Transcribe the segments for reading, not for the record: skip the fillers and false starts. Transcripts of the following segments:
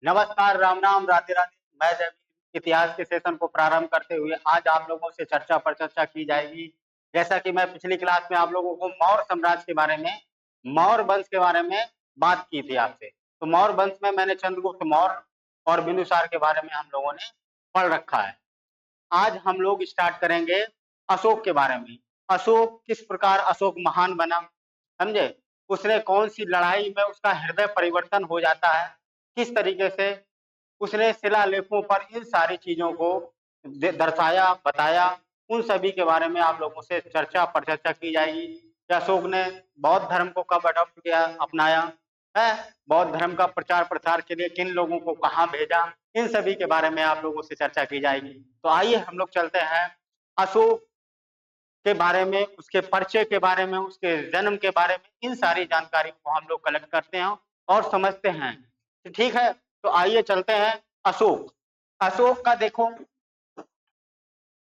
नमस्कार, राम राम, राधे राधे। मैं जब इतिहास के सेशन को प्रारंभ करते हुए आज आप लोगों से चर्चा पर चर्चा की जाएगी। जैसा कि मैं पिछली क्लास में आप लोगों को मौर्य साम्राज्य के बारे में, मौर्य वंश के बारे में बात की थी आपसे। तो मौर्य वंश में मैंने चंद्रगुप्त मौर्य और बिंदुसार के बारे में हम लोगों ने पढ़ रखा है। आज हम लोग स्टार्ट करेंगे अशोक के बारे में। अशोक किस प्रकार अशोक महान बना, समझे? उसने कौन सी लड़ाई में उसका हृदय परिवर्तन हो जाता है, किस तरीके से उसने शिलालेखों पर इन सारी चीजों को दर्शाया, बताया। उन सभी के बारे में आप लोगों से चर्चा पर चर्चा की जाएगी कि अशोक ने बौद्ध धर्म को कब अडॉप्ट किया, अपनाया है, बौद्ध धर्म का प्रचार प्रसार के लिए किन लोगों को कहाँ भेजा, इन सभी के बारे में आप लोगों से चर्चा की जाएगी। तो आइए हम लोग चलते हैं अशोक के बारे में, उसके परिचय के बारे में, उसके जन्म के बारे में, इन सारी जानकारी को हम लोग कलेक्ट करते हैं और समझते हैं। ठीक है, तो आइए चलते हैं अशोक। अशोक का देखो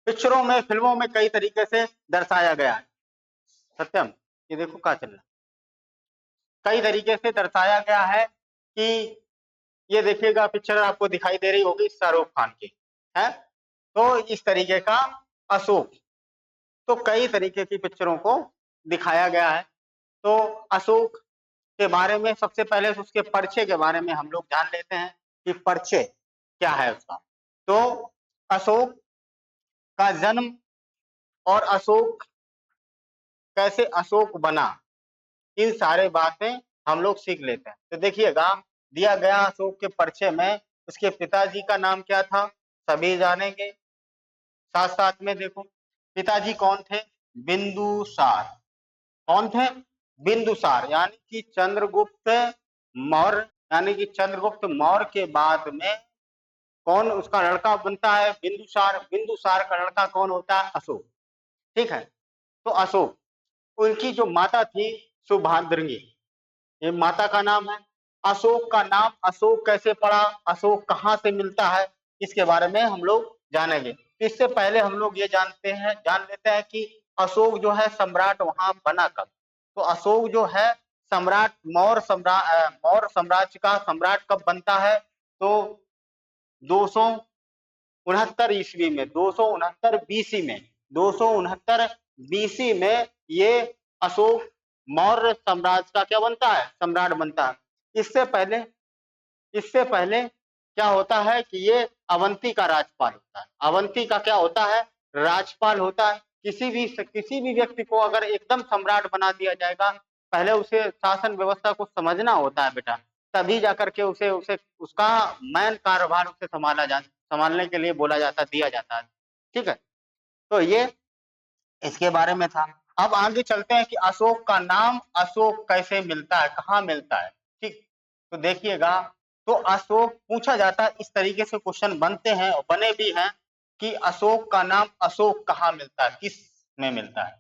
पिक्चरों में, फिल्मों में कई तरीके से दर्शाया गया है। सत्यम, ये देखो क्या चल रहा है, कई तरीके से दर्शाया गया है कि ये देखिएगा पिक्चर आपको दिखाई दे रही होगी शाहरुख खान की, है तो इस तरीके का अशोक, तो कई तरीके की पिक्चरों को दिखाया गया है। तो अशोक के बारे में सबसे पहले उसके परिचय के बारे में हम लोग जान लेते हैं कि परिचय क्या है उसका। तो अशोक का जन्म और अशोक कैसे अशोक बना, इन सारे बातें हम लोग सीख लेते हैं। तो देखिएगा दिया गया अशोक के परिचय में उसके पिताजी का नाम क्या था, सभी जानेंगे। साथ साथ में देखो पिताजी कौन थे, बिंदुसार। कौन थे, बिंदुसार, यानी कि चंद्रगुप्त मौर्य, यानी कि चंद्रगुप्त मौर्य के बाद में कौन उसका लड़का बनता है, बिंदुसार। बिंदुसार का लड़का कौन होता है, अशोक। ठीक है, तो अशोक, उनकी जो माता थी सुभद्रंगी, ये माता का नाम है। अशोक का नाम अशोक कैसे पड़ा, अशोक कहाँ से मिलता है, इसके बारे में हम लोग जानेंगे। इससे पहले हम लोग ये जान लेते हैं कि अशोक जो है सम्राट वहां बना कब। तो अशोक जो है सम्राट, मौर्य साम्राज्य का सम्राट कब बनता है, तो 269 ईस्वी में, 269 बीसी में, 269 बीसी में ये अशोक मौर्य साम्राज्य का क्या बनता है, सम्राट बनता है। इससे पहले क्या होता है कि ये अवंती का राजपाल होता है। अवंती का क्या होता है, राजपाल होता है। किसी भी व्यक्ति को अगर एकदम सम्राट बना दिया जाएगा, पहले उसे शासन व्यवस्था को समझना होता है बेटा, तभी जाकर के उसे उसे उसका मैन कार्यभार उसे संभालने के लिए बोला जाता, दिया जाता है। ठीक है, तो ये इसके बारे में था। अब आगे चलते हैं कि अशोक का नाम अशोक कैसे मिलता है, कहाँ मिलता है। ठीक, तो देखिएगा, तो अशोक पूछा जाता है, इस तरीके से क्वेश्चन बनते हैं और बने भी हैं कि अशोक का नाम अशोक कहाँ मिलता है, किस में मिलता है।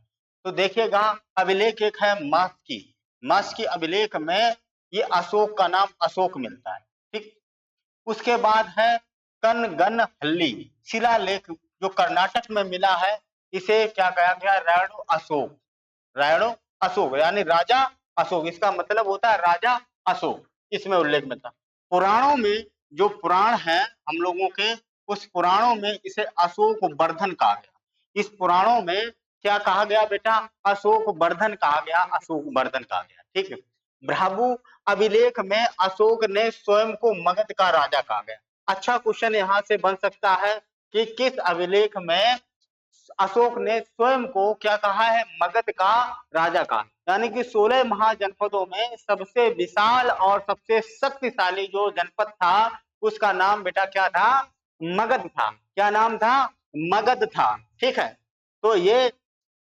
तो देखिएगा अभिलेख एक है मास्की अभिलेख में ये अशोक का नाम अशोक मिलता है। ठीक, उसके बाद है कनगनहल्ली शिलालेख जो कर्नाटक में मिला है, इसे क्या कहा गया, रायणो अशोक यानी राजा अशोक, इसका मतलब होता है राजा अशोक, इसमें उल्लेख में था। पुराणों में जो पुराण है हम लोगों के, उस पुराणों में इसे अशोक वर्धन कहा गया। इस पुराणों में क्या कहा गया बेटा, अशोक वर्धन कहा गया, अशोक वर्धन कहा गया। ठीक है, भ्राभु अभिलेख में अशोक ने स्वयं को मगध का राजा कहा गया। अच्छा क्वेश्चन यहाँ से बन सकता है कि किस अभिलेख में अशोक ने स्वयं को क्या कहा है, मगध का राजा का, यानी कि 16 महाजनपदों में सबसे विशाल और सबसे शक्तिशाली जो जनपद था उसका नाम बेटा क्या था, मगध था। क्या नाम था, मगध था। ठीक है, तो ये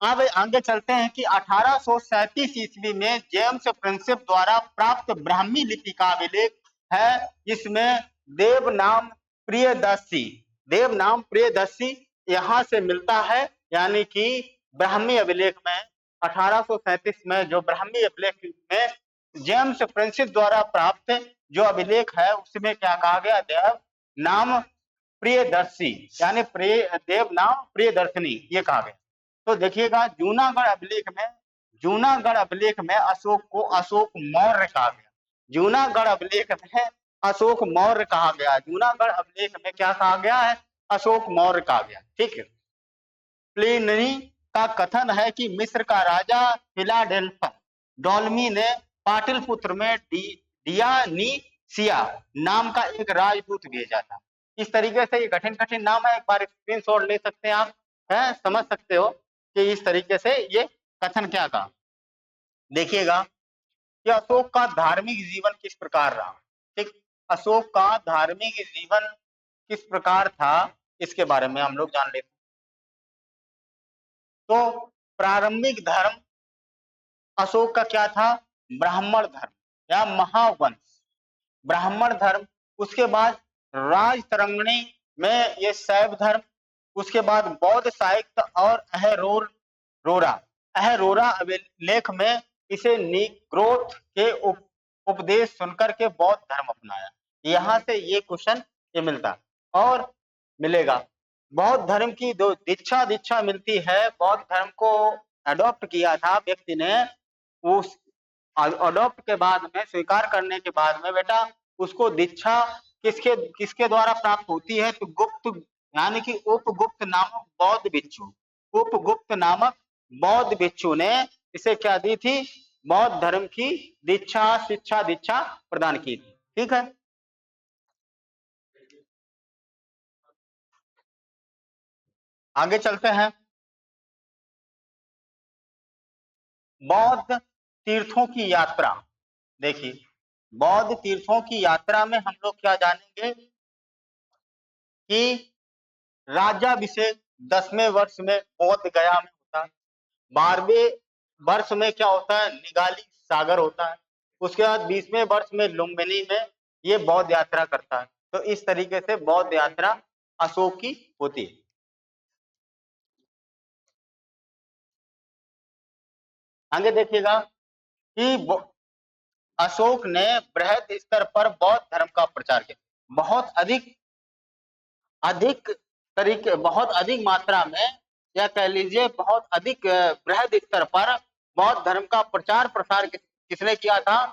अब आगे चलते हैं कि 1837 ईस्वी में जेम्स प्रिंसेप द्वारा प्राप्त ब्राह्मी लिपि का अभिलेख है, जिसमें देव नाम प्रियदर्शी यहां से मिलता है, यानी कि ब्राह्मी अभिलेख में 1837 में जो ब्राह्मी अभिलेख में जेम्स प्रिंसेप द्वारा प्राप्त जो अभिलेख है उसमें क्या कहा गया, देव नाम प्रियदर्शी यानी देव नाम प्रियदर्शनी ये कहा गया। तो देखिएगा जूनागढ़ अभिलेख में अशोक को अशोक मौर्य कहा गया। जूनागढ़ अभिलेख में अशोक मौर्य कहा गया। जूनागढ़ अभिलेख में क्या कहा गया है? अशोक मौर्य कहा गया। ठीक है। प्लिनी का कथन है कि मिस्र का राजा फिलाडेल्फस टॉलमी ने पाटलिपुत्र में डियानीसिया नाम का एक राजदूत भेजा था। इस तरीके से ये कठिन कठिन नाम है, एक बार स्क्रीनशॉट ले सकते हैं आप, है समझ सकते हो कि इस तरीके से ये कथन क्या था। देखिएगा कि अशोक का धार्मिक जीवन किस प्रकार रहा। ठीक, अशोक का धार्मिक जीवन किस प्रकार था, इसके बारे में हम लोग जान लेते हैं। तो प्रारंभिक धर्म अशोक का क्या था? ब्राह्मण धर्म या महावंश, ब्राह्मण धर्म। उसके बाद राजतरंगिणी में ये शैव धर्म, उसके बाद बौद्ध साहित्य और अहरोरा अभिलेख में इसे निग्रोथ के उपदेश सुनकर के बौद्ध धर्म अपनाया। यहाँ से ये क्वेश्चन ये मिलता और मिलेगा। बौद्ध धर्म की दो दीक्षा मिलती है। बौद्ध धर्म को अडॉप्ट किया था व्यक्ति ने, उस अडॉप्ट के बाद में, स्वीकार करने के बाद में बेटा उसको दीक्षा किसके किसके द्वारा प्राप्त होती है? तो गुप्त यानी कि उपगुप्त नामक बौद्ध भिक्षु, उपगुप्त नामक बौद्ध भिक्षु ने इसे क्या दी थी? बौद्ध धर्म की दीक्षा प्रदान की थी। ठीक है। आगे चलते हैं। बौद्ध तीर्थों की यात्रा। देखिए, बौद्ध तीर्थों की यात्रा में हम लोग क्या जानेंगे कि राज्याभिषेक 10वें वर्ष में बौद्ध गया में होता है। 12वें वर्ष में क्या होता है? निगाली सागर होता है। उसके बाद 20वें वर्ष में लुम्बिनी में ये बौद्ध यात्रा करता है। तो इस तरीके से बौद्ध यात्रा अशोक की होती है। आगे देखिएगा कि अशोक ने बृहद स्तर पर बौद्ध धर्म का प्रचार किया। बहुत अधिक मात्रा में, या कह लीजिए बहुत अधिक बृहद स्तर पर बौद्ध धर्म का प्रचार प्रसार किसने किया था?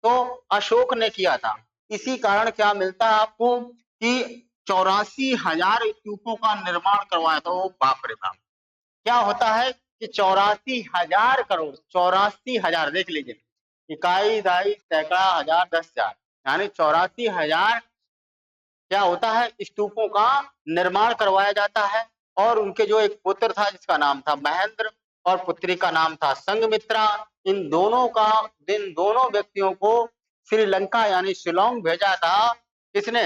तो अशोक ने किया था। इसी कारण क्या मिलता है आपको कि 84,000 स्तूपों का निर्माण करवाया था। वो बाप रे बाप, क्या होता है कि 84,000 करोड़, 84,000 देख लीजिए, इकाई दाई सैकड़ा हजार 10,000, यानी 84,000 क्या होता है? स्तूपों का निर्माण करवाया जाता है। और उनके जो एक पुत्र था जिसका नाम था महेंद्र और पुत्री का नाम था संघमित्रा, इन दोनों व्यक्तियों को श्रीलंका यानी शिलोंग भेजा था। किसने?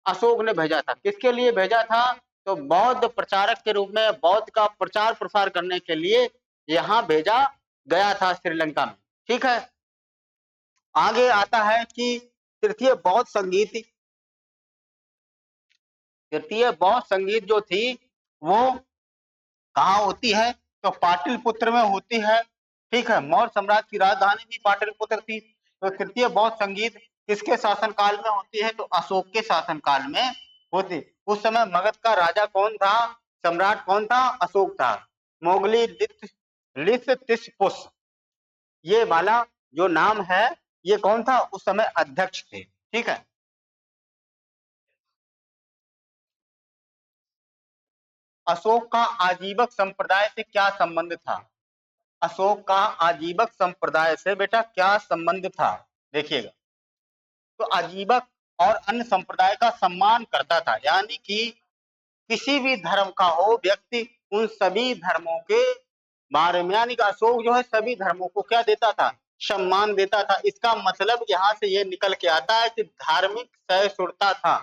अशोक ने भेजा था। किसके लिए भेजा था? तो बौद्ध प्रचारक के रूप में, बौद्ध का प्रचार प्रसार करने के लिए यहाँ भेजा गया था श्रीलंका में। ठीक है। आगे आता है कि तृतीय बौद्ध संगीत जो थी वो कहाँ होती है? तो पाटलिपुत्र में होती है। ठीक है। मौर्य सम्राट की राजधानी भी पाटलिपुत्र थी। तो तृतीय बौद्ध संगीत किसके शासनकाल में होती है? तो अशोक के शासनकाल में होती। उस समय मगध का राजा कौन था? सम्राट कौन था? अशोक था। मोगली लिथतिस्पुस ये वाला जो नाम है, ये कौन था? उस समय अध्यक्ष थे। ठीक है। अशोक का आजीवक संप्रदाय से क्या संबंध था? अशोक का आजीवक संप्रदाय से बेटा क्या संबंध था? देखिएगा, तो आजीवक और अन्य संप्रदाय का सम्मान करता था, यानी कि किसी भी धर्म का हो व्यक्ति, उन सभी धर्मों के बारे में, यानी कि अशोक जो है सभी धर्मों को क्या देता था? सम्मान देता था। इसका मतलब यहाँ से ये निकल के आता है कि धार्मिक सहिष्णुता था,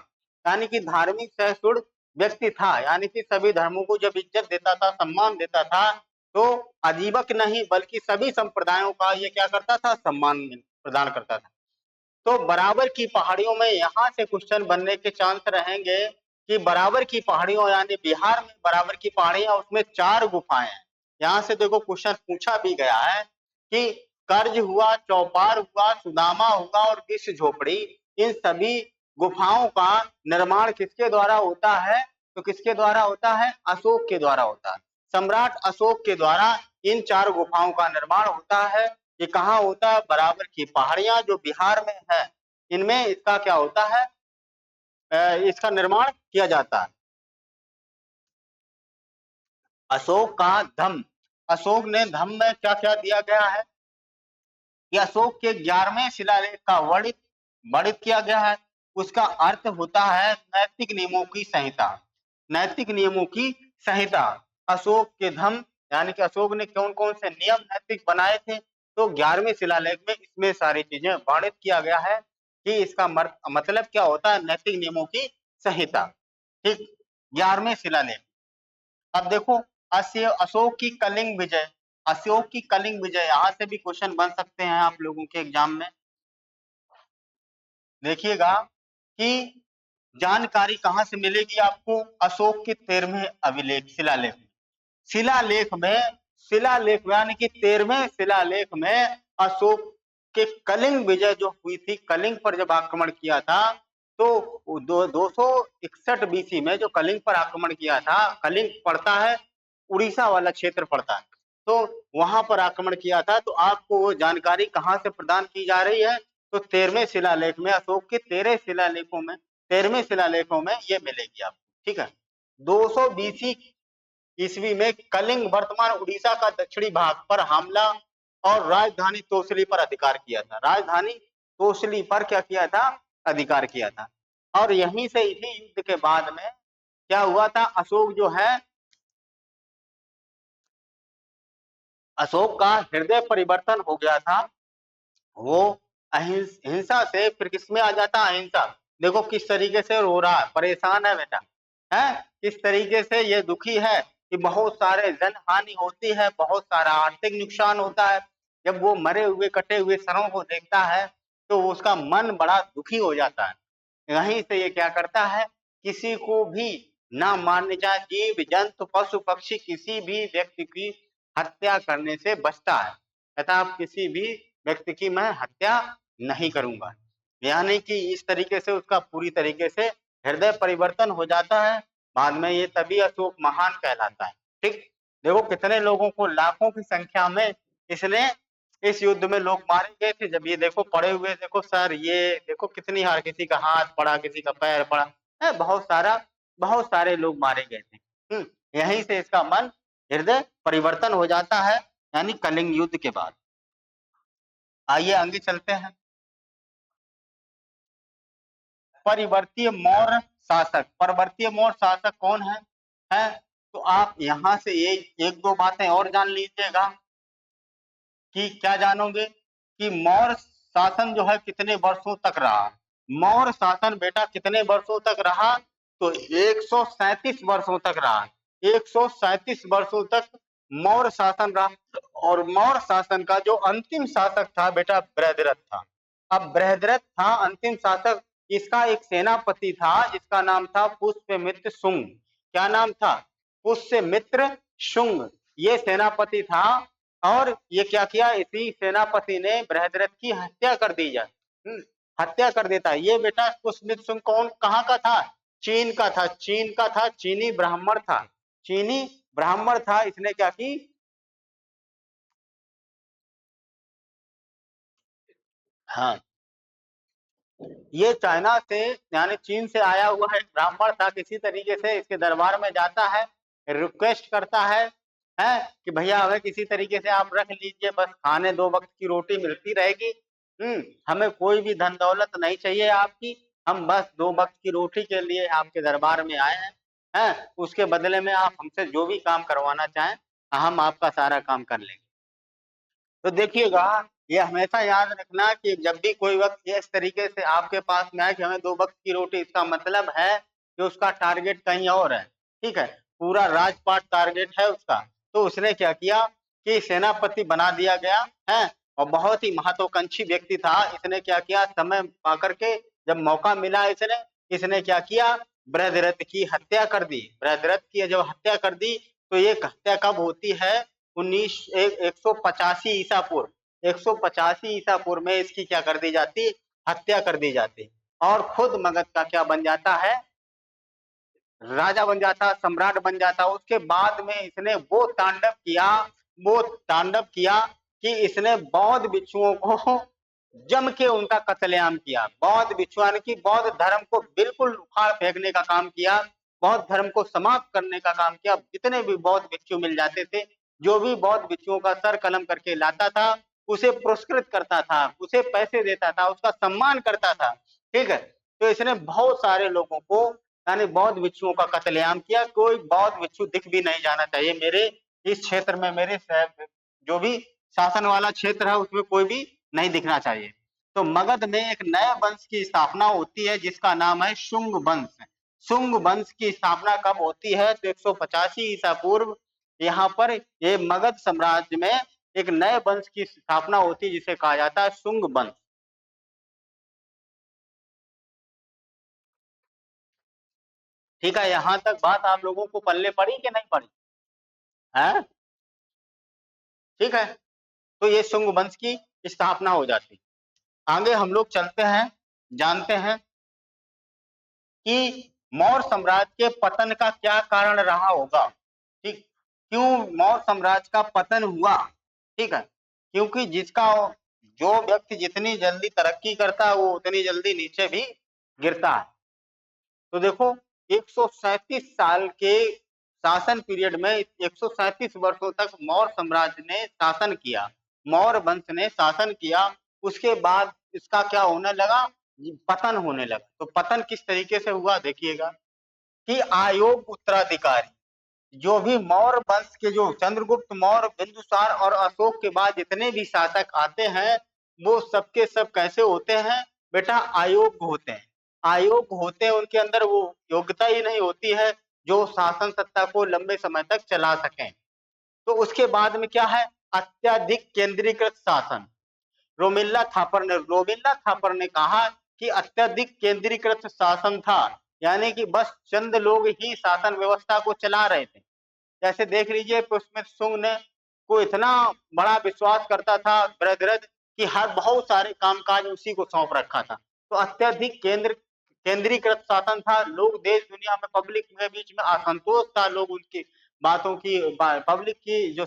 यानी कि धार्मिक सहिष्णु व्यक्ति था, यानी कि सभी धर्मों को जब इज्जत देता था, सम्मान देता था, तो अजीवक नहीं बल्कि सभी संप्रदायों का ये क्या करता था? सम्मान प्रदान करता था। तो बराबर की पहाड़ियों में यहाँ से क्वेश्चन बनने के चांस रहेंगे कि बराबर की पहाड़ियों, यानी बिहार में बराबर की पहाड़ियां, उसमें 4 गुफाएं हैं। यहाँ से देखो क्वेश्चन पूछा भी गया है कि कर्ज हुआ, चौपार हुआ, सुदामा हुआ और विश्व झोपड़ी, इन सभी गुफाओं का निर्माण किसके द्वारा होता है? तो किसके द्वारा होता है? अशोक के द्वारा होता है। सम्राट अशोक के द्वारा इन 4 गुफाओं का निर्माण होता है। ये कहाँ होता है? बराबर की पहाड़ियां जो बिहार में है, इनमें इसका क्या होता है, इसका निर्माण किया जाता है। अशोक का धम्म, अशोक ने धम्म में क्या क्या दिया गया है कि अशोक के 11वें शिलालेख का वर्णित किया गया है। उसका अर्थ होता है नैतिक नियमों की संहिता, नैतिक नियमों की संहिता। अशोक के धम्म यानी कि अशोक ने कौन कौन से नियम नैतिक बनाए थे, तो 11वें शिलालेख में इसमें सारी चीजें वर्णित किया गया है कि इसका मतलब क्या होता है, नैतिक नियमों की संहिता। ठीक, 11वें शिलालेख। अब देखो अशोक की कलिंग विजय, अशोक की कलिंग विजय, यहां से भी क्वेश्चन बन सकते हैं आप लोगों के एग्जाम में। देखिएगा कि जानकारी कहां से मिलेगी आपको, अशोक के 13वें अभिलेख शिलालेख, शिलालेख यानी कि 13वें शिलालेख में अशोक के कलिंग विजय जो हुई थी, कलिंग पर जब आक्रमण किया था, तो 261 बीसी में जो कलिंग पर आक्रमण किया था, कलिंग पड़ता है उड़ीसा वाला क्षेत्र पड़ता है, तो वहां पर आक्रमण किया था। तो आपको वो जानकारी कहां से प्रदान की जा रही है, तो 13वें शिलालेख में, अशोक के 13वें शिलालेखों में ये मिलेगी आपको। ठीक है, 200 बीसी ईस्वी में कलिंग वर्तमान उड़ीसा का दक्षिणी भाग पर हमला और राजधानी तोसली पर अधिकार किया था, राजधानी तोसली पर क्या किया था, अधिकार किया था। और यहीं से इसी युद्ध के बाद में क्या हुआ था, अशोक जो है, अशोक का हृदय परिवर्तन हो गया था। वो हिंसा से फिर किसमें आ जाता, अहिंसा। देखो किस तरीके से रो रहा है, परेशान है बेटा, है किस तरीके से ये दुखी है कि बहुत सारे जन हानि होती है, बहुत सारा आर्थिक नुकसान होता है। जब वो मरे हुए कटे हुए सरों को देखता है तो उसका मन बड़ा दुखी हो जाता है। यहीं से ये क्या करता है, किसी को भी ना मारने, चाहे जीव जंतु पशु पक्षी, किसी भी व्यक्ति की हत्या करने से बचता है। कहता आप किसी भी व्यक्ति की मैं हत्या नहीं करूंगा, यानी कि इस तरीके से उसका पूरी तरीके से हृदय परिवर्तन हो जाता है। बाद में ये तभी अशोक महान कहलाता है। ठीक, देखो कितने लोगों को, लाखों की संख्या में इसने इस युद्ध में लोग मारे गए थे। जब ये देखो पड़े हुए, देखो सर, ये देखो कितनी हार, किसी का हाथ पड़ा, किसी का पैर पड़ा है, बहुत सारे लोग मारे गए थे। यहीं से इसका मन हृदय परिवर्तन हो जाता है, यानी कलिंग युद्ध के बाद। आइए आगे चलते हैं। परिवर्तीय मौर्य शासक, परिवर्तीय मौर्य शासक कौन है? तो आप यहां से एक दो बातें और जान लीजिएगा कि क्या जानोगे कि मौर्य शासन जो है कितने वर्षों तक रहा। मौर्य शासन बेटा कितने वर्षों तक रहा, तो 137 वर्षों तक रहा, 137 वर्षों तक मौर्य शासन रहा। और मौर्य शासन का जो अंतिम शासक था बेटा बृहद्रथ था। अब बृहद्रथ था अंतिम शासक, इसका एक सेनापति था जिसका नाम था पुष्यमित्र शुंग। क्या नाम था? पुष्यमित्र शुंग, ये सेनापति था। और ये क्या किया, इसी सेनापति ने बृहद्रथ की हत्या कर दी जाए, हत्या कर देता है। ये बेटा पुष्यमित्र शुंग कौन, कहाँ का था? चीन का था, चीन का था, चीनी ब्राह्मण था, चीनी ब्राह्मण था। इसने क्या की, हाँ, ये चाइना से यानी चीन से आया हुआ एक ब्राह्मण था। किसी तरीके से इसके दरबार में जाता है, रिक्वेस्ट करता है कि भैया हमें किसी तरीके से आप रख लीजिए, बस खाने 2 वक्त की रोटी मिलती रहेगी, हमें कोई भी धन दौलत नहीं चाहिए आपकी, हम बस 2 वक्त की रोटी के लिए आपके दरबार में आए हैं, उसके बदले में आप हमसे जो भी काम करवाना चाहें हम आपका सारा काम कर लेंगे। तो देखिएगा, ये हमेशा याद रखना कि जब भी कोई वक्त इस तरीके से आपके पास में आए कि हमें 2 वक्त की रोटी, इसका मतलब है कि उसका टारगेट कहीं और है। ठीक है, पूरा राजपाट टारगेट है उसका। तो उसने क्या किया कि सेनापति बना दिया गया है, और बहुत ही महत्वाकांक्षी व्यक्ति था। इसने क्या किया, समय पाकर के जब मौका मिला, इसने क्या किया, बृहद्रथ की हत्या कर दी। बृहद्रथ की जब हत्या कर दी, तो ये हत्या कब होती है, 185 ईसा पूर्व, 185 ईसा पूर्व में इसकी क्या कर दी जाती, हत्या कर दी जाती। और खुद मगध का क्या बन जाता है, राजा बन जाता, सम्राट बन जाता। उसके बाद में इसने वो तांडव किया कि इसने बौद्ध भिक्षुओं को जम के उनका कत्लेआम किया। बौद्ध भिक्षुओं की बौद्ध धर्म को बिल्कुल उखाड़ फेंकने का काम किया, बौद्ध धर्म को समाप्त करने का काम किया। जितने भी बौद्ध भिक्षु मिल जाते थे, जो भी बौद्ध भिक्षुओं का सर कलम करके लाता था, उसे पुरस्कृत करता था, उसे पैसे देता था, उसका सम्मान करता था। ठीक है, तो इसने बहुत सारे लोगों को यानी बौद्ध भिक्षुओं का कत्लेआम किया। कोई बौद्ध भिक्षु दिख भी नहीं जाना चाहिए मेरे इस क्षेत्र में, मेरे जो भी शासन वाला क्षेत्र है उसमें कोई भी नहीं दिखना चाहिए। तो मगध में एक नए वंश की स्थापना होती है जिसका नाम है शुंग वंश। शुंग वंश की स्थापना कब होती है? तो 185 ईसा पूर्व यहाँ पर ये मगध साम्राज्य में एक नए वंश की स्थापना होती है जिसे कहा जाता है शुंग वंश। ठीक है, यहां तक बात आप लोगों को पल्ले पड़ी कि नहीं पड़ी है? ठीक है, तो ये शुंग वंश की स्थापना हो जाती है। आगे हम लोग चलते हैं, जानते हैं कि मौर्य साम्राज्य के पतन का क्या कारण रहा होगा। ठीक, क्यों मौर्य साम्राज्य का पतन हुआ? ठीक है, क्योंकि जिसका जो व्यक्ति जितनी जल्दी तरक्की करता है वो उतनी जल्दी नीचे भी गिरता है। तो देखो 137 साल के शासन पीरियड में 137 वर्षों तक मौर्य साम्राज्य ने शासन किया, मौर्य वंश ने शासन किया। उसके बाद इसका क्या होने लगा? पतन होने लगा। तो पतन किस तरीके से हुआ देखिएगा कि अयोग्य उत्तराधिकारी, जो भी मौर्य वंश के जो चंद्रगुप्त मौर्य, बिंदुसार और अशोक के बाद जितने भी शासक आते हैं वो सबके सब कैसे होते हैं बेटा? अयोग्य होते हैं। अयोग्य होते हैं, उनके अंदर वो योग्यता ही नहीं होती है जो शासन सत्ता को लंबे समय तक चला सकें। तो उसके बाद में क्या है? अत्यधिक केंद्रीकृत शासन। रोमिल्ला थापर ने कहा कि अत्यधिक केंद्रीकृत शासन था, यानी कि बस चंद लोग ही शासन व्यवस्था को चला रहे थे। जैसे देख लीजिए पुष्यमित्र शुंग ने को इतना बड़ा विश्वास करता था बृहद्रथ कि हर बहुत सारे कामकाज उसी को सौंप रखा था। तो अत्यधिक केंद्रीकृत शासन था। लोग देश दुनिया में पब्लिक के बीच में असंतोष था, लोग उनकी बातों की पब्लिक की जो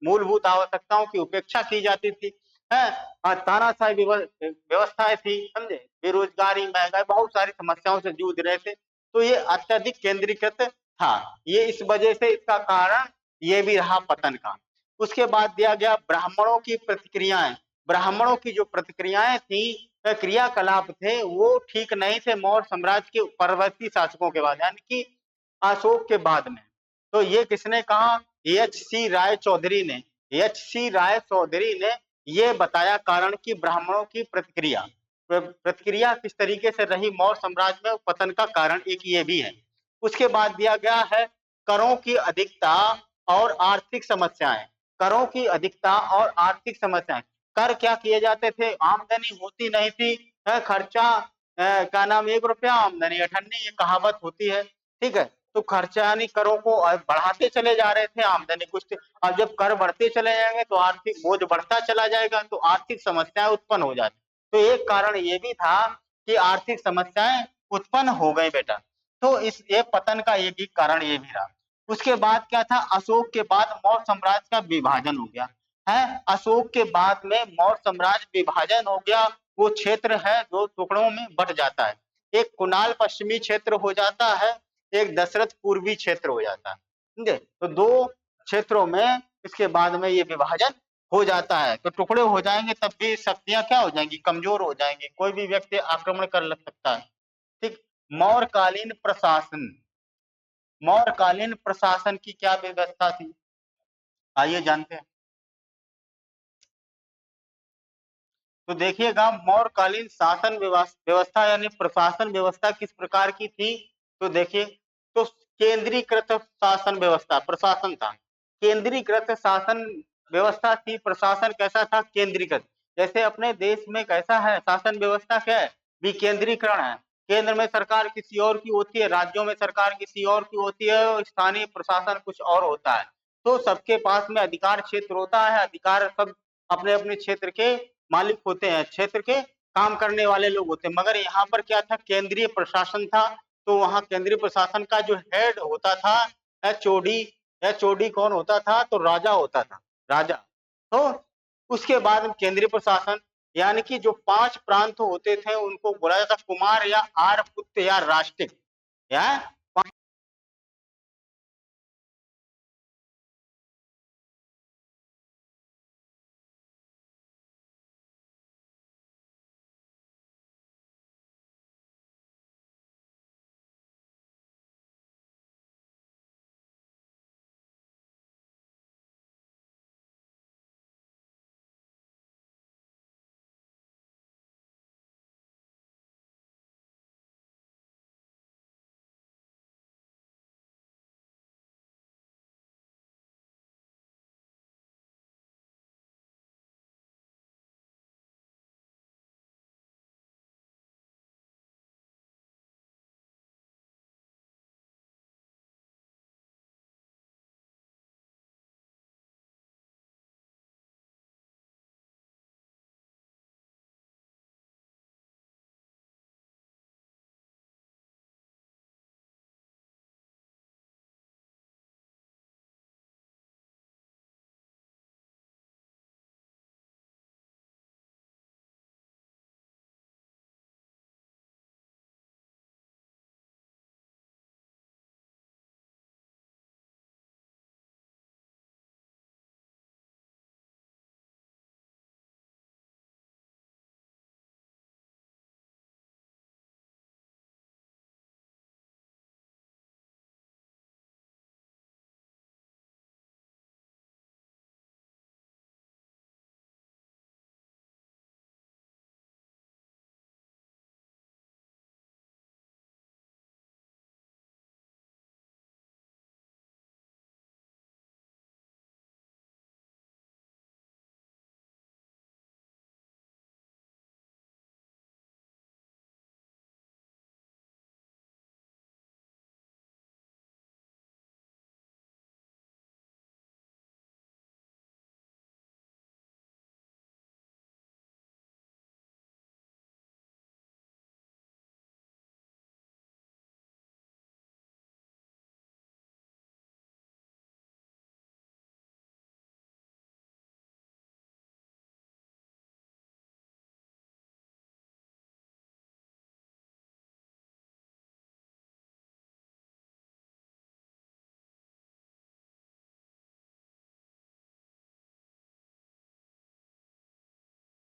मूलभूत आवश्यकताओं की उपेक्षा की जाती थी है, तानाशाही व्यवस्थाएं थी, समझे, बेरोजगारी, महंगाई, बहुत सारी समस्याओं से जूझ रहे थे। तो ये अत्यधिक केंद्रीकृत था, ये इस वजह से इसका कारण ये भी रहा पतन का। उसके बाद दिया गया ब्राह्मणों की प्रतिक्रियाएं। ब्राह्मणों की जो प्रतिक्रियाएं थी, क्रियाकलाप थे, वो ठीक नहीं थे मौर्य साम्राज्य के परवर्ती शासकों के बाद, यानी कि अशोक के बाद में। तो ये किसने कहा? एच.सी. राय चौधरी ने। एच.सी. राय चौधरी ने ये बताया कारण कि ब्राह्मणों की प्रतिक्रिया किस तरीके से रही मौर्य साम्राज्य में पतन का कारण, एक ये भी है। उसके बाद दिया गया है करों की अधिकता और आर्थिक समस्याएं। करों की अधिकता और आर्थिक समस्याएं। कर क्या किए जाते थे? आमदनी होती नहीं थी, खर्चा क्या नाम, 1 रुपया आमदनी 98, ये कहावत होती है। ठीक है, तो खर्चा यानी करों को बढ़ाते चले जा रहे थे, आमदनी कुछ थी। अब जब कर बढ़ते चले जाएंगे तो आर्थिक बोझ बढ़ता चला जाएगा, तो आर्थिक समस्याएं उत्पन्न हो जाती। तो एक कारण ये भी था कि आर्थिक समस्याएं उत्पन्न हो गई बेटा। तो इस ये पतन का एक ही कारण ये भी रहा। उसके बाद क्या था? अशोक के बाद मौर्य साम्राज्य का विभाजन हो गया है। अशोक के बाद में मौर्य साम्राज्य विभाजन हो गया। वो क्षेत्र है दो टुकड़ों में बट जाता है, एक कुणाल पश्चिमी क्षेत्र हो जाता है, एक दशरथ पूर्वी क्षेत्र हो जाता है। समझे? तो दो क्षेत्रों में इसके बाद में ये विभाजन हो जाता है। तो टुकड़े हो जाएंगे तब भी शक्तियां क्या हो जाएंगी? कमजोर हो जाएंगी, कोई भी व्यक्ति आक्रमण कर लग सकता है। ठीक, मौर्यकालीन प्रशासन। मौर्यकालीन प्रशासन की क्या व्यवस्था थी, आइए जानते हैं। तो देखिएगा मौर्यकालीन शासन व्यवस्था यानी प्रशासन व्यवस्था किस प्रकार की थी। तो देखिए, तो केंद्रीकृत शासन व्यवस्था, प्रशासन था, केंद्रीकृत शासन व्यवस्था थी। प्रशासन कैसा था? केंद्रीकृत। जैसे अपने देश में कैसा है शासन व्यवस्था? क्या है? विकेंद्रीकरण है। केंद्र में सरकार किसी और की होती है, राज्यों में सरकार किसी और की होती है, और स्थानीय प्रशासन कुछ और होता है। तो सबके पास में अधिकार क्षेत्र होता है, अधिकार सब अपने अपने क्षेत्र के मालिक होते हैं, क्षेत्र के काम करने वाले लोग होते हैं। मगर यहाँ पर क्या था? केंद्रीय प्रशासन था। तो वहां केंद्रीय प्रशासन का जो हेड होता था एचओडी। एचओडी कौन होता था? तो राजा होता था, राजा। तो उसके बाद केंद्रीय प्रशासन, यानी कि जो 5 प्रांत होते थे उनको बोला जाता कुमार या आर्यपुत्र या राष्ट्रिक, या